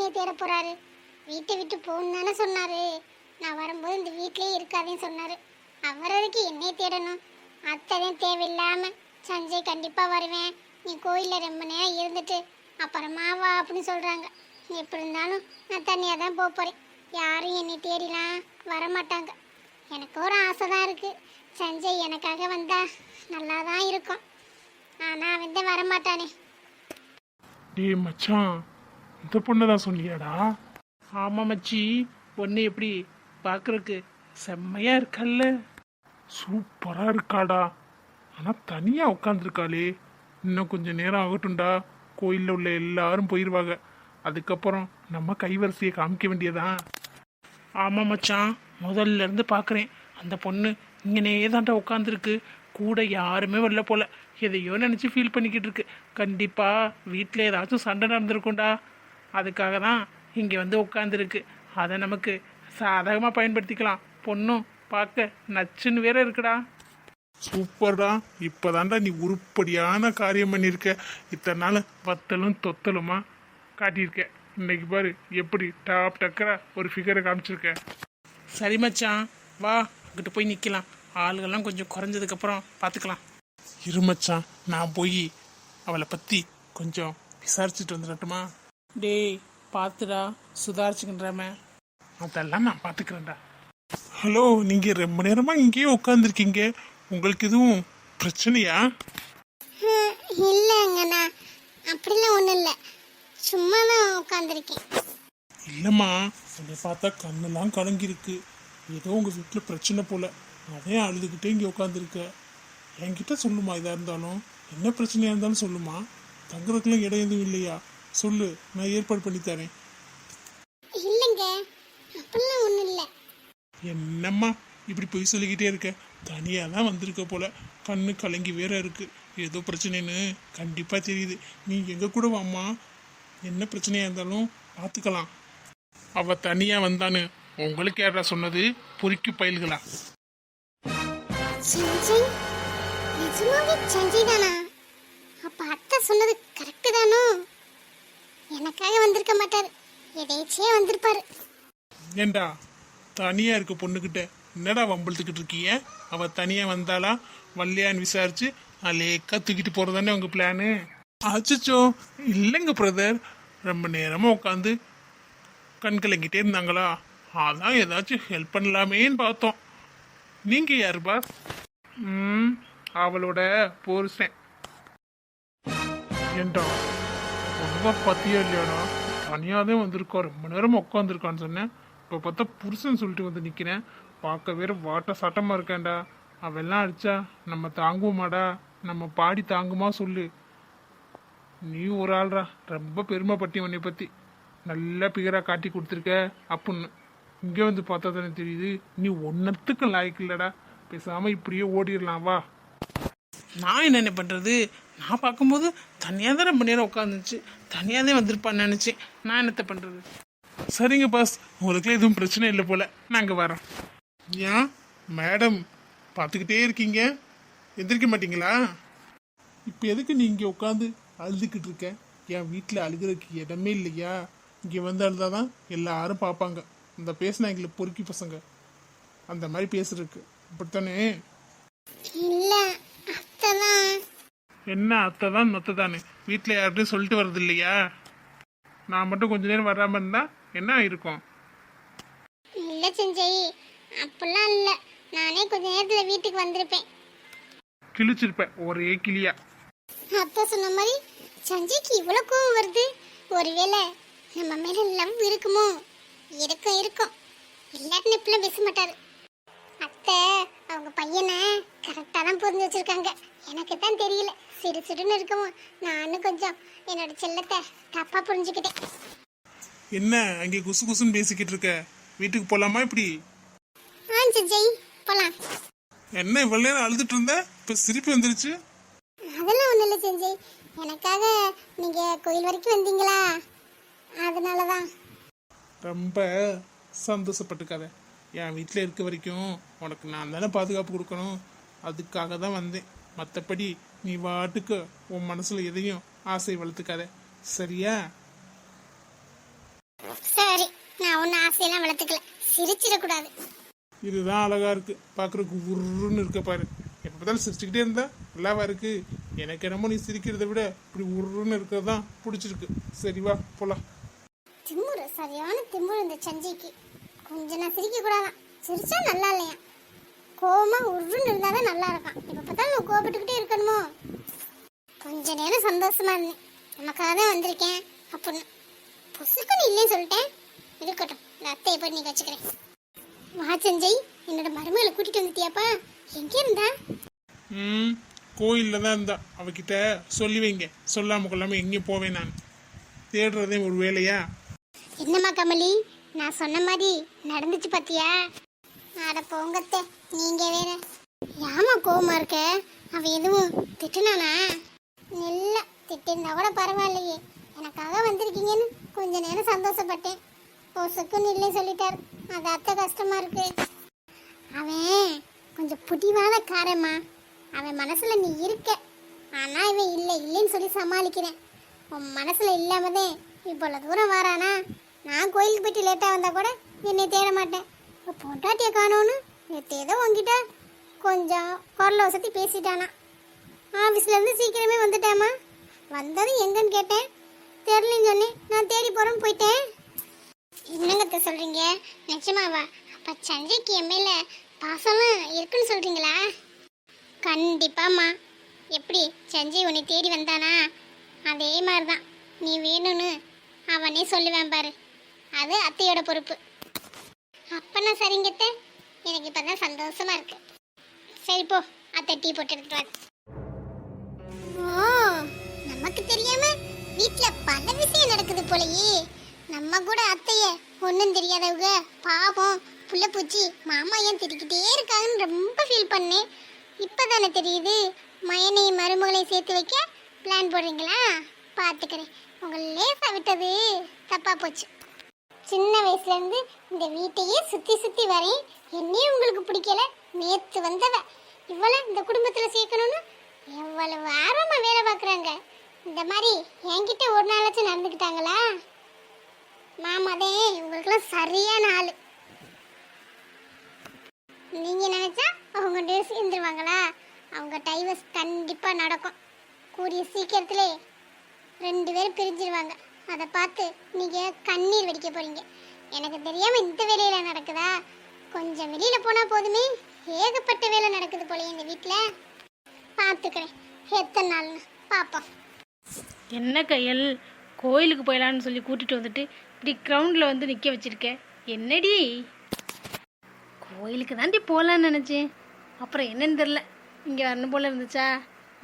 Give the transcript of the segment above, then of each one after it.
என்னைய தேட போறாரு? வீட்டை விட்டு போகணும்னு தானே சொன்னாரு. நான் வரும்போது இந்த வீட்லயே இருக்காதேன்னு சொன்னாரு. அவர் அதுக்கு என்னைய தேடணும்? அத்தைதான் தேவையில்லாம சஞ்சய் கண்டிப்பா வருவேன், நீ கோயில்ல ரொம்ப நேரம் இருந்துட்டு அப்புறமா வா அப்படின்னு சொல்றாங்க. எப்படி இருந்தாலும் நான் தனியா தான் போக போறேன். யாரும் என்னை தேடிலாம் வரமாட்டாங்க. எனக்கு ஒரு ஆசை தான் இருக்கு, சஞ்சய் எனக்காக வந்தா நல்லா தான் இருக்கும். ஆனா அவன் தான் வரமாட்டானே. டேய் மச்சான், இந்த பொண்ணு தான் சொன்னியாடா? ஆமாம் மச்சி, பொண்ணு எப்படி பார்க்குறக்கு செம்மையாக இருக்கல்ல? சூப்பரா இருக்காடா. ஆனா தனியா உட்காந்துருக்காளே. இன்னும் கொஞ்சம் நேரம் ஆகட்டும்டா, கோயில்ல உள்ள எல்லாரும் போயிருவாங்க. அதுக்கப்புறம் நம்ம கைவரிசையை காமிக்க வேண்டியதான். ஆமாம் மச்சான், முதல்ல இருந்து பார்க்குறேன். அந்த பொண்ணு இங்கனே தான்டா உட்காந்துருக்கு. கூட யாருமே வரல போல. எதையோ நினச்சி ஃபீல் பண்ணிக்கிட்டு இருக்கு. கண்டிப்பாக வீட்டில் ஏதாச்சும் சண்டை நடந்திருக்கும்டா. அதுக்காக தான் இங்கே வந்து உட்காந்துருக்கு. அதை நமக்கு சாதகமாக பயன்படுத்திக்கலாம். பொண்ணும் பார்க்க நச்சுன்னு வேற இருக்குடா. சூப்பர்டா. இப்பதான்டா நீ உருப்படியான காரியம் பண்ணியிருக்க. இத்தனை நாள் வத்தலும் தொத்தலுமா காட்டியிருக்க. இன்னைக்கு பாரு எப்படி டாப் டக்கரா ஒரு ஃபிகரை காமிச்சிருக்க. சரி மச்சான், வா அங்கிட்டு போய் நிற்கலாம். ஆளுகள்லாம் கொஞ்சம் குறைஞ்சதுக்கப்புறம் பார்த்துக்கலாம். இருமச்சான், நான் போய் அவளை பற்றி கொஞ்சம் விசாரிச்சுட்டு வந்துடட்டுமா? டேய் பார்த்துடா, சுதாரிச்சுக்கின்றாம. அதெல்லாம் நான் பார்த்துக்கிறேன்டா. ஹலோ, நீங்கள் ரொம்ப நேரமாக இங்கேயே உட்காந்துருக்கீங்க. உங்களுக்கு எதுவும் பிரச்சனையா? இல்லைங்கண்ணா, அப்படிலாம் ஒன்றும் இல்லை, சும்மா தான் உட்காந்துருக்கேன். இல்லைம்மா, என்னை பார்த்தா கண்ணெல்லாம் கலங்கிருக்கு. ஏதோ உங்கள் வீட்டில் பிரச்சனை போல, அதே அழுதுகிட்டே இங்கே உட்காந்துருக்க. என்கிட்ட சொல்லுமா, இதாக இருந்தாலும் என்ன பிரச்சனையாக இருந்தாலும் சொல்லுமா. தங்குறதுக்குலாம் இடம் எதுவும் இல்லையா? சொல்லு, நான் ஏற்பாடு பண்ணி தரேன். இல்லைங்க, அப்படிலாம் ஒன்றும் இல்லை. என்னம்மா இப்படி போய் சொல்லிக்கிட்டே இருக்க? தனியாக தான் வந்திருக்க போல, கண்ணு கலங்கி வேற இருக்கு. ஏதோ பிரச்சனைன்னு கண்டிப்பாக தெரியுது. நீ எங்கள் கூட வாம்மா, என்ன பிரச்சனையாக இருந்தாலும் பார்த்துக்கலாம். அவ தனியாக வந்தான்னு உங்களுக்கு யாரா சொன்னது? பொறுக்கி பயில்களா? சஞ்சய், நிஜமாவே சஞ்சய் தானா? அப்ப அத்தை சொன்னது கரெக்டு தானோ? எனக்காக வந்திருக்க மாட்டாரு, எதேச்சியே வந்திருப்பாரு. ஏண்டா தனியாக இருக்க பொண்ணுக்கிட்ட என்னடா வம்பிழுத்துக்கிட்டு இருக்கீங்க? அவ தனியாக வந்தாளா வல்லையான்னு விசாரிச்சு அலேக்கா தூக்கிட்டு போகிறதானே உங்கள் பிளானு? அச்சோ இல்லைங்க பிரதர், ரொம்ப நேரமாக உட்காந்து கண் கலங்கிட்டே இருந்தாங்களா, அதான் ஏதாச்சும் ஹெல்ப் பண்ணலாமேன்னு பார்த்தோம். நீங்கள் யார் பாஸ்? அவளோட போர்சேன். ஏண்டா பொண்ணுதான் பத்தியா இல்லையாடா? தனியாக தான் வந்திருக்கோம், ரொம்ப நேரம் உட்காந்துருக்கான்னு சொன்னேன். இப்போ பார்த்தா புருஷன் சொல்லிட்டு வந்து நிற்கிறேன். பார்க்க வேற வாட்ட சட்டமாக இருக்கேன்டா. அவெல்லாம் அடிச்சா நம்ம தாங்குவோமாடா? நம்ம பாடி தாங்குமா சொல்லு? நீ ஒரு ஆள்ரா, ரொம்ப பெருமைப்பட்டி உன்னை பற்றி. நல்லா பிகராக காட்டி கொடுத்துருக்க அப்புடின்னு. இங்கே வந்து பார்த்தா தானே தெரியுது நீ ஒன்றத்துக்கும் லாய்க்கு இல்லைடா. பேசாமல் இப்படியே ஓடிடலாம் வா. நான் என்ன பண்ணுறது? நான் பார்க்கும்போது தனியாக தான் ரொம்ப நேரம் உட்காந்துச்சு. தனியாக தான் வந்திருப்பான்னு நினச்சேன். நான் என்னத்தை பண்ணுறது? சரிங்க பாஸ், உங்களுக்குலாம் எதுவும் பிரச்சனை இல்லை போல, நாங்கள் வரோம். ஏன் மேடம் பார்த்துக்கிட்டே இருக்கீங்க, எந்திரிக்க மாட்டீங்களா? இப்போ எதுக்கு நீ இங்கே உட்காந்து அழுதுகிட்டு இருக்க? என் வீட்டில் அழுகிறதுக்கு இடமே இல்லையா? இங்கே வந்து அழுதாதான் எல்லாரும் பார்ப்பாங்க. இந்த பேசினா எங்களுக்கு பொறுக்கி பசங்க அந்த மாதிரி பேசுறதுக்கு, அப்படித்தானே? இல்ல, அத்தை தான். என்ன அத்தை தான் நொத்தை தானே? வீட்டில் யார்கிட்டையும் சொல்லிட்டு வர்றது இல்லையா? நான் மட்டும் கொஞ்ச நேரம் வராமல் இருந்தா என்ன இருக்கும்? இல்ல சஞ்சய், அப்படிலாம் இல்ல, நானே கொஞ்ச நேரத்துல வீட்டுக்கு வந்திருப்பேன். கிழிச்சிருப்பேன் ஒரே கிளியா. அத்தை சொன்ன மாதிரி சஞ்சய்க்கு இவ்வளவு கோவம் வருது. ஒருவேளை நம்ம மேல லவ் இருக்குமோ? இருக்கும் இருக்கும், எல்லாரும் இப்பெல்லாம் பேச மாட்டாரு. அத்தை அவங்க பையனை கரெக்டா தான் புரிஞ்சு வச்சிருக்காங்க. எனக்கு தான் தெரியல, சிறு சிறுன்னு இருக்குமோ. நானும் கொஞ்சம் என்னோட செல்லத்தை தப்பா புரிஞ்சுக்கிட்டேன். என்ன அங்கே குசு குசுன்னு பேசிக்கிட்டு இருக்க? வீட்டுக்கு போலாமா இப்படி? சஞ்சய் போலாம். என்ன இவ்வளவு நேரம் அழுதுட்டு இருந்த, இப்ப சிரிப்பு வந்துருச்சு? அதெல்லாம் ஒண்ணும் இல்லை சஞ்சய், எனக்காக நீங்க கோயில் வரைக்கும் வந்தீங்களா, அதனாலதான். ரொம்ப சந்தோஷப்பட்டுக்காத. என் வீட்டில் இருக்க வரைக்கும் உனக்கு நான் தானே பாதுகாப்பு கொடுக்கணும், அதுக்காக தான் வந்தேன். மற்றபடி நீ வாட்டுக்கு உன் மனசில் எதையும் ஆசை வளர்த்துக்காத, சரியா? சரி, நான் ஒன்னும் ஆசையெல்லாம் வளர்த்துக்கல. சிரிச்சிடக்கூடாது. இதுதான் அழகா இருக்கு, பார்க்கறதுக்கு உருன்னு இருக்க பாரு. எப்போ பார்த்தாலும் சிரிச்சுக்கிட்டே இருந்தா நல்லாவா இருக்கு? எனக்கு என்னமோ நீ சிரிக்கிறத விட இப்படி உருன்னு இருக்கிறது தான் பிடிச்சிருக்கு. சரி வா போலாம். திமுரு, சரியான திமுரு இந்த சஞ்சய்க்கு. கொஞ்சம் நான் சிரிக்க கூடாதான், சிரிச்சா நல்லா இல்லையா? கோவமா உருன்னு இருந்தாதான் நல்லா இருக்கான். இப்ப பார்த்தாலும் நான் கோபப்பட்டுக்கிட்டே இருக்கணுமோ? கொஞ்ச நேரம் சந்தோஷமா இருந்தேன், நமக்காக தான் வந்திருக்கேன் அப்படின்னு. பொசுக்குன்னு இல்லைன்னு சொல்லிட்டேன். இருக்கட்டும், இந்த அத்தையை போய் நீ வச்சுக்கிறேன். வா சஞ்சய், என்னோட மருமகளை கூட்டிட்டு வந்துட்டியாப்பா? எங்க இருந்தா? கோயிலில் தான் இருந்தா. அவகிட்ட சொல்லி வைங்க, சொல்லாம கொள்ளாம எங்கேயும் போவேன். நான் தேடுறதே ஒரு வேலையா? என்னம்மா கமலி, நான் சொன்ன மாதிரி நடந்துச்சு பாத்தியா? அட போங்கத்த, நீங்க வேற. ஏமா கோவமா இருக்க? அவ எதுவும் திட்டுனானா? இல்ல, திட்டிருந்தா கூட பரவாயில்லையே. எனக்காக வந்திருக்கீங்கன்னு கொஞ்ச நேரம் சந்தோஷப்பட்டேன். பொசுக்குன்னு இல்லை சொல்லிட்டார். அது அத்தை கஷ்டமா இருக்கு. அவன் கொஞ்சம் புடிவாத காரம்மா. அவன் மனசுல நீ இருக்க, ஆனா இவன் இல்லை இல்லைன்னு சொல்லி சமாளிக்கிறேன். உன் மனசுல இல்லாமதே இவ்வளவு தூரம் வரானா? நான் கோயிலுக்கு போயிட்டு லேட்டா வந்தா கூட என்னை தேட மாட்டேன். இப்போ பொண்டாட்டிய காணோன்னு நேற்று ஏதோ உங்ககிட்ட கொஞ்சம் குரலை வசதி பேசிட்டானா. ஆஃபீஸ்ல இருந்து சீக்கிரமே வந்துட்டேம்மா. வந்ததும் எங்கன்னு கேட்டேன், தெரியலன்னு சொன்னேன். நான் தேடி போறேன்னு போயிட்டேன். என்னங்கத்த சொல்றீங்க? நிஜமாவா? அப்ப சஞ்சய்க்கு என் மேல பாசம்லாம் இருக்குன்னு சொல்றீங்களா? கண்டிப்பாம்மா. எப்படி சஞ்சய் உன்னை தேடி வந்தானா அதே மாதிரிதான் நீ வேணும்னு அவனே சொல்லுவேன் பாரு. அது அத்தையோட பொறுப்பு. அப்பனா சரிங்கத்த, எனக்கு இப்பதான் சந்தோஷமா இருக்கு. சரி போ, அத்தை டீ போட்டு எடுத்துட்டு வா. ஓ, நமக்கு தெரியாம வீட்ல பல விஷயம் நடக்குது போலயே. நம்ம கூட அத்தைய ஒன்றும் தெரியாதவங்க பாவம் புள்ள பூச்சி மாமா ஏன் திட்டிக்கிட்டே இருக்காங்கன்னு ரொம்ப ஃபீல் பண்ணேன். இப்பதானே தெரியுது மயனையும் மருமகளையும் சேர்த்து வைக்க பிளான் போடுறீங்களா? பார்த்துக்கிறேன். உங்களை லேசா விட்டது தப்பா போச்சு. சின்ன வயசுல இருந்து இந்த வீட்டையே சுத்தி சுத்தி வரேன். என்னையும் உங்களுக்கு பிடிக்கல. நேத்து வந்தவ இவ்வளவு இந்த குடும்பத்துல சேர்க்கணும்னு எவ்வளவு ஆர்வமா வேலை பார்க்குறாங்க. இந்த மாதிரி என்கிட்ட ஒரு நாளாச்சும் நடந்துக்கிட்டாங்களா? மாமாதே உங்களுக்குலாம் சரியான ஆளு. நீங்க நினைச்சா அவங்க டேஸ் இருந்துருவாங்களா? அவங்க டைவர்ஸ் கண்டிப்பா நடக்கும். கூடிய சீக்கிரத்திலே 2 பேரும் பிரிஞ்சிருவாங்க. அதை பார்த்து நீங்க கண்ணீர் வெடிக்க போறீங்க. எனக்கு தெரியாம இந்த வேலையில நடக்குதா? கொஞ்சம் வெளியில போனா போதுமே, ஏகப்பட்ட வேலை நடக்குது போல இந்த வீட்டுல. பார்த்துக்கிறேன், எத்தனை நாள்னு பாப்போம். என்ன கையல், கோயிலுக்கு போயிடலான்னு சொல்லி கூட்டிகிட்டு வந்துட்டு இப்படி கிரவுண்டில் வந்து நிற்க வச்சிருக்கேன். என்னடி? கோயிலுக்கு தாண்டி போகலான்னு நினச்சேன், அப்புறம் என்னன்னு தெரில, இங்கே வரணும் போல் இருந்துச்சா,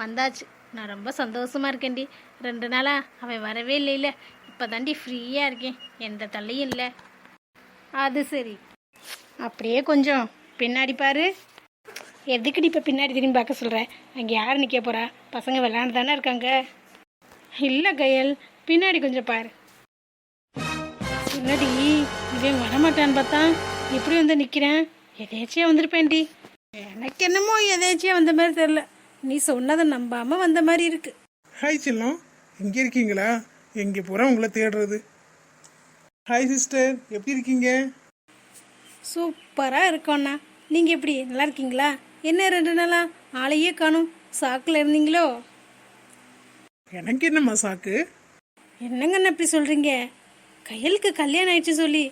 வந்தாச்சு. நான் ரொம்ப சந்தோஷமாக இருக்கேன்டி. 2 நாளாக அவன் வரவே இல்லைல்ல, இப்போ தாண்டி ஃப்ரீயாக இருக்கேன், எந்த தள்ளையும் இல்லை. அது சரி, அப்படியே கொஞ்சம் பின்னாடி பாரு. எதுக்குடி இப்போ பின்னாடி திரும்பி பார்க்க சொல்கிறேன்? அங்கே யார் நிற்க போகிறா? பசங்க விளாண்டு தானே இருக்காங்க. இல்லை கையல், பின்னாடி கொஞ்சம் பாரு. என்னடி இவன் வரமாட்டான்னு பார்த்தா எப்படி வந்து நிற்கிறேன்? எதேச்சியாக வந்திருப்பேன்டி. எனக்கு என்னமோ எதேச்சியாக வந்த மாதிரி தெரில, நீ சொன்னதை நம்பாமல் வந்த மாதிரி இருக்கு. ஹாய் செல்லம், இங்கே இருக்கீங்களா? எங்கே போகிறேன் உங்களை தேடுறது. ஹாய் சிஸ்டர், எப்படி இருக்கீங்க? சூப்பராக இருக்கோண்ணா. நீங்கள் எப்படி நல்லா இருக்கீங்களா? என்ன 2 நாளா ஆளையே காணும், சாக்கில் இருந்தீங்களோ? எனக்கு என்னம்மா சாக்கு? என்னங்கண்ணா இப்படி சொல்கிறீங்க? கையலுக்கு கல்யாணம் ஆயிடுச்சு சொல்லி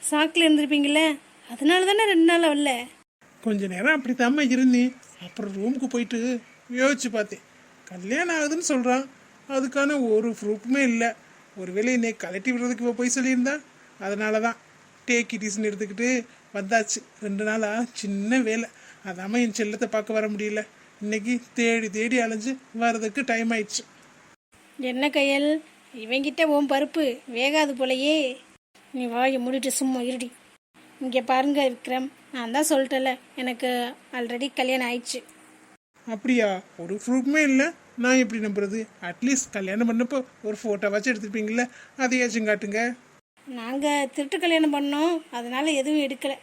சாக்கில் இருந்திருப்பீங்களே, அதனால தானே 2 நாள் வரல. கொஞ்ச நேரம் அப்படித்தாம்மா இருந்தேன். அப்புறம் ரூமுக்கு போயிட்டு யோசிச்சு பார்த்தேன். கல்யாணம் ஆகுதுன்னு சொல்கிறான், அதுக்கான ஒரு ப்ரூஃபுமே இல்லை. ஒருவேளை என்னை கலட்டி விடுறதுக்கு இப்போ போய் சொல்லியிருந்தா, அதனால தான் டேக் இட்டிஸ்ன்னு எடுத்துக்கிட்டு வந்தாச்சு. 2 நாளாக சின்ன வேலை, அதாம என் செல்லத்தை பார்க்க வர முடியல. இன்னைக்கு தேடி தேடி அலைஞ்சு வர்றதுக்கு டைம் ஆயிடுச்சு. என்ன கையல், இவங்கிட்ட உன் பருப்பு வேகாது போலையே. நீ வாயை மூடிட்டு சும்மா இருடி. இங்கே பாருங்க விக்ரம், நான் தான் சொல்லிட்டேன்ல, எனக்கு ஆல்ரெடி கல்யாணம் ஆயிடுச்சு. அப்படியா? ஒரு ப்ரூஃப்மே இல்லை, நான் எப்படி நம்புறது? அட்லீஸ்ட் கல்யாணம் பண்ணப்போ ஒரு ஃபோட்டோவாச்சும் எடுத்துருப்பீங்களே, அதையாச்சும் காட்டுங்க. நாங்கள் திருட்டு கல்யாணம் பண்ணோம், அதனால் எதுவும் எடுக்கலை.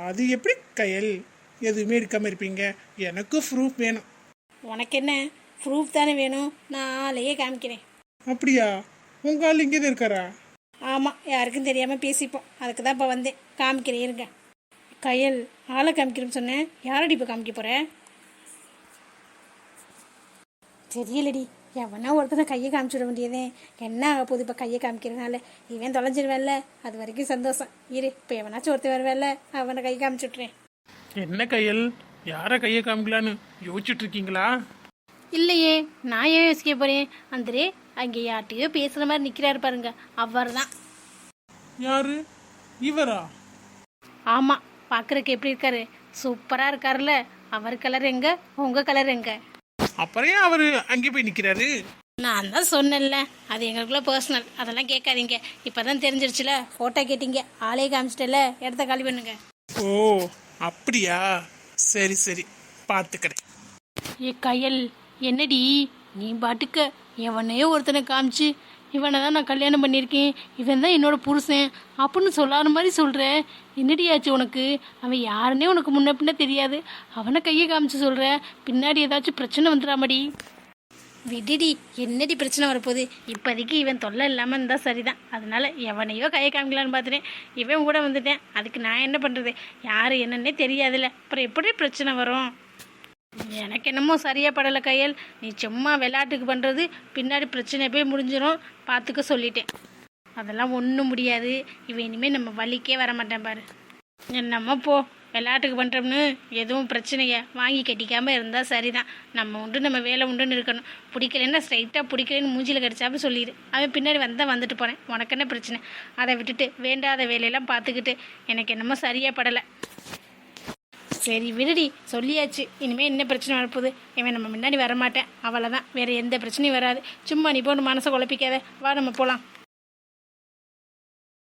அது எப்படி கையல், எதுவுமே எடுக்காமல் இருப்பீங்க? எனக்கு ப்ரூஃப் வேணும். உனக்கு என்ன ப்ரூஃப் தானே வேணும்? நான் ஆளையே காமிக்கிறேன். அப்படியா? உங்கள் ஆள் இங்கே தான் இருக்காரா? ஆமாம் யாருக்கும் தெரியாமல் பேசிப்போம். அதுக்கு தான் இப்போ வந்தேன். காமிக்கிறேன் இருங்க. கையல் ஆளை காமிக்கிறேன்னு சொன்னேன். யாரடி இப்போ காமிக்க போகிறேன்? தெரியலடி. எவனா ஒருத்தனை கையை காமிச்சிட வேண்டியதே. என்ன ஆக போகுது இப்போ கையை காமிக்கிறதுனால? இவன் தொலைஞ்சிருவேன்ல, அது வரைக்கும் சந்தோஷம். இரு, இப்போ எவனாச்சும் ஒருத்தர் வருவேன்ல, அவனை கை காமிச்சு விட்றேன். என்ன கையல், யாரை கையை காமிக்கலான்னு யோசிச்சுட்டு இருக்கீங்களா? இல்லையே, நான் ஏன் யோசிக்க போகிறேன்? அந்தரே அங்கே யார்கிட்டயோ பேசுகிற மாதிரி நிற்கிறாரு பாருங்க, அவர் தான். யாரு? இவரா? ஆமாம், பார்க்குறக்கு எப்படி இருக்காரு? சூப்பராக இருக்காருல்ல. அவர் கலர் எங்க, உங்கள் கலர் எங்க? அப்புறம் ஏன் அவரு அங்கே போய் நிற்கிறாரு? நான் தான் சொன்னேன்ல, அது எங்களுக்குள்ள பர்சனல், அதெல்லாம் கேட்காதீங்க. இப்போ தான் தெரிஞ்சிருச்சுல, ஃபோட்டோ கேட்டீங்க, ஆளே காமிச்சிட்டல, இடத்த காலி பண்ணுங்க. ஓ அப்படியா? சரி சரி, பார்த்துக்கிறேன். ஏ கையல், என்னடி நீ பாட்டுக்க எவனையோ ஒருத்தனை காமிச்சு இவனை தான் நான் கல்யாணம் பண்ணியிருக்கேன், இவன் தான் என்னோட புருஷன் அப்படின்னு சொல்லாத மாதிரி சொல்கிற. என்னடி ஆச்சு உனக்கு? அவன் யாருன்னே உனக்கு முன்ன பின்ன தெரியாது, அவனை கையை காமிச்சு சொல்கிற. பின்னாடி ஏதாச்சும் பிரச்சனை வந்துடாமடி? விடுடி, என்னடி பிரச்சனை வரப்போகுது? இப்போதைக்கு இவன் தொல்லை இல்லாமல் இருந்தால் சரிதான். அதனால எவனையோ கையை காமிக்கலான்னு பார்த்துட்டேன், இவன் கூட வந்துட்டேன். அதுக்கு நான் என்ன பண்ணுறது? யார் என்னன்னே தெரியாதுல்ல, அப்புறம் எப்படி பிரச்சனை வரும்? எனக்கு என்னமோ சரியாக படலை கையல். நீ சும்மா விளையாட்டுக்கு பண்ணுறது, பின்னாடி பிரச்சனை போய் முடிஞ்சிடும், பார்த்துக்க சொல்லிட்டேன். அதெல்லாம் ஒன்றும் முடியாது. இவன் இனிமேல் நம்ம வழிக்கே வர மாட்டேன் பாரு. என்னம்மா போ, விளையாட்டுக்கு பண்ணுறோம்னு எதுவும் பிரச்சனையை வாங்கி கட்டிக்காமல் இருந்தால் சரிதான். நம்ம உண்டு நம்ம வேலை உண்டுன்னு இருக்கணும். பிடிக்கலன்னா ஸ்ட்ரைட்டாக பிடிக்கலன்னு மூஞ்சியில் கடிச்சாப்புல சொல்லிடு. அவன் பின்னாடி வந்தால் வந்துட்டு போனேன், உனக்கு என்ன பிரச்சனை? அதை விட்டுட்டு வேண்டாத வேலையெல்லாம் பார்த்துக்கிட்டு எனக்கு என்னமோ சரியாக படலை. சரி விடுடி, சொல்லியாச்சு. இனிமேல் என்ன பிரச்சனை வரப்போகுது? இவன் நம்ம முன்னாடி வரமாட்டேன், அவ்வளோதான். வேறு எந்த பிரச்சனையும் வராது. சும்மா நீ போன்னு மனசை குழப்பிக்காத. வா நம்ம போகலாம்.